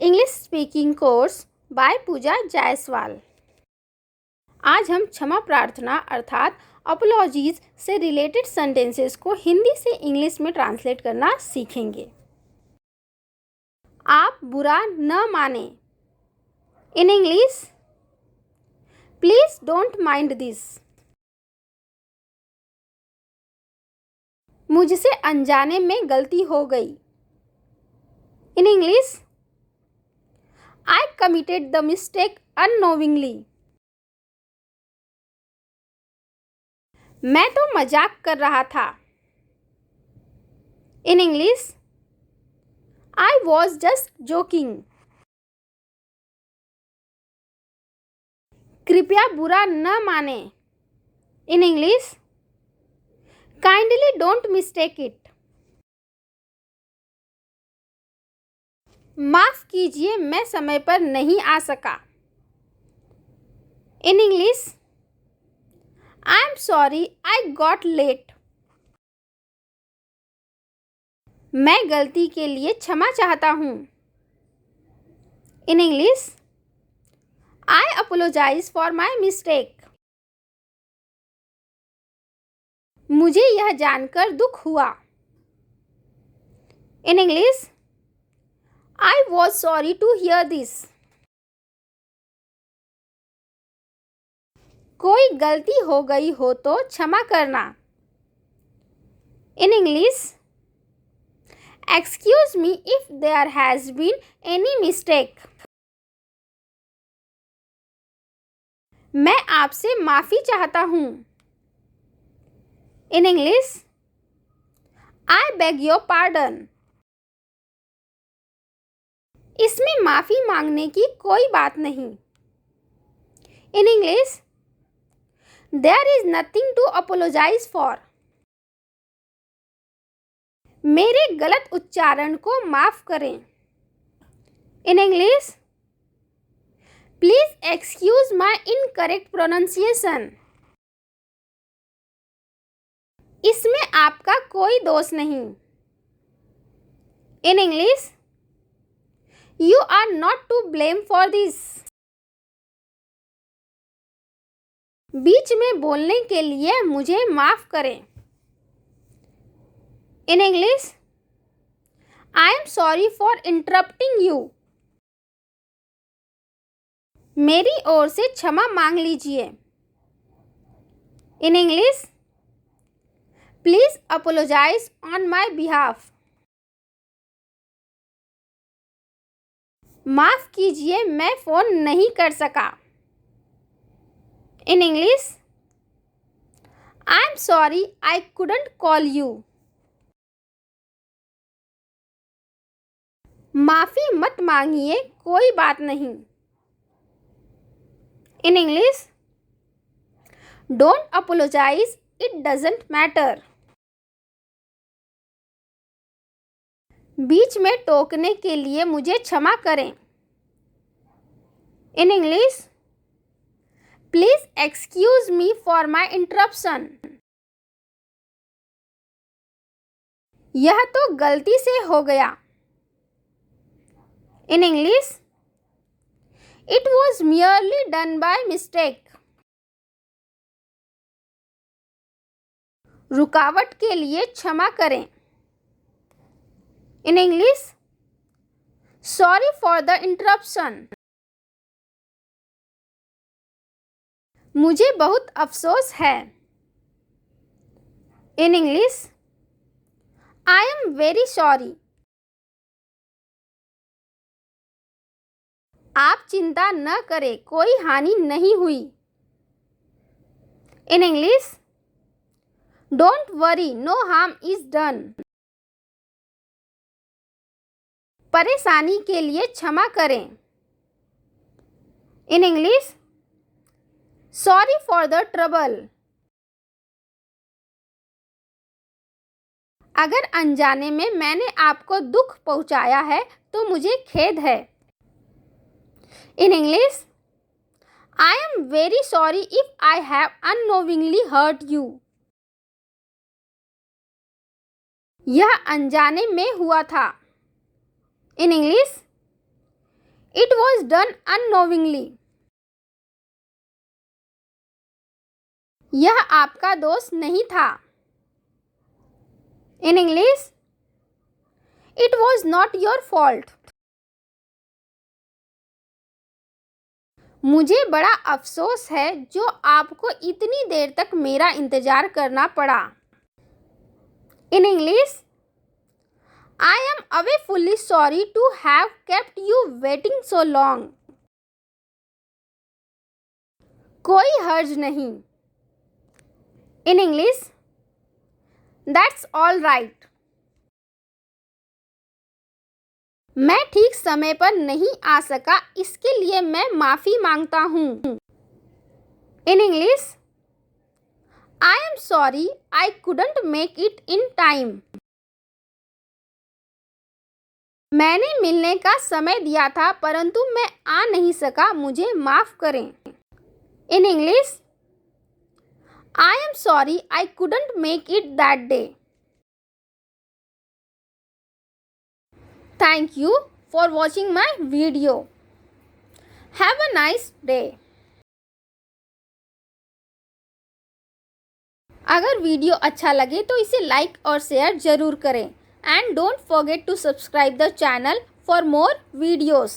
English speaking course buy पूजा जायसवाल। आज हम क्षमा प्रार्थना अर्थात अपॉलॉजीज से रिलेटेड सेंटेंसेस को हिंदी से इंग्लिश में ट्रांसलेट करना सीखेंगे। आप बुरा न माने। In English, please don't mind this. मुझसे अनजाने में गलती हो गई। In English, I committed the mistake unknowingly. मैं तो मजाक कर रहा था। In English, I was just joking. कृपया बुरा न माने। In English, kindly don't mistake it. माफ कीजिए, मैं समय पर नहीं आ सका। In English, I am sorry I got late. मैं गलती के लिए क्षमा चाहता हूँ। In English, I apologize for my mistake. मुझे यह जानकर दुख हुआ। In English, I was sorry to hear this. कोई गलती हो गई हो तो क्षमा करना। In English, excuse me if there has been any mistake. मैं आपसे माफी चाहता हूँ। In English, I beg your pardon. इसमें माफी मांगने की कोई बात नहीं। In English, there is nothing to apologize for. मेरे गलत उच्चारण को माफ करें। In English, please excuse my incorrect pronunciation. इसमें आपका कोई दोष नहीं। In English, you are not to blame for this. बीच में बोलने के लिए मुझे माफ करें। In English, I am sorry for interrupting you. मेरी ओर से क्षमा मांग लीजिए। In English, please apologize on my behalf. माफ कीजिए, मैं फोन नहीं कर सका। In English, I am sorry I couldn't call you. माफी मत मांगिए, कोई बात नहीं। In English, don't apologize, it doesn't matter. बीच में टोकने के लिए मुझे क्षमा करें। In English, please excuse me for my interruption. यह तो गलती से हो गया। In English, it was merely done by mistake. रुकावट के लिए क्षमा करें। In English, sorry for the interruption. मुझे बहुत अफसोस है। In English, I am very sorry. आप चिंता न करें, कोई हानि नहीं हुई। In English, don't worry, no harm is done. परेशानी के लिए क्षमा करें। In English, sorry for the trouble. अगर अनजाने में मैंने आपको दुख पहुंचाया है तो मुझे खेद है। In English, I am very sorry if I have unknowingly hurt you. यह अनजाने में हुआ था। In English, It was done unknowingly. यह आपका दोष नहीं था. In English, it was not your fault. मुझे बड़ा अफसोस है जो आपको इतनी देर तक मेरा इंतजार करना पड़ा. In English, I am awfully sorry to have kept you waiting so long. कोई हर्ज नहीं. In English, that's all right. मैं ठीक समय पर नहीं आ सका, इसके लिए मैं माफ़ी मांगता हूँ. In English, I am sorry I couldn't make it in time. मैंने मिलने का समय दिया था परंतु मैं आ नहीं सका, मुझे माफ़ करें. In English, I am sorry I couldn't make it that day. Thank you for watching my video. Have a nice day. अगर वीडियो अच्छा लगे तो इसे लाइक और शेयर ज़रूर करें. And don't forget to subscribe the channel for more videos.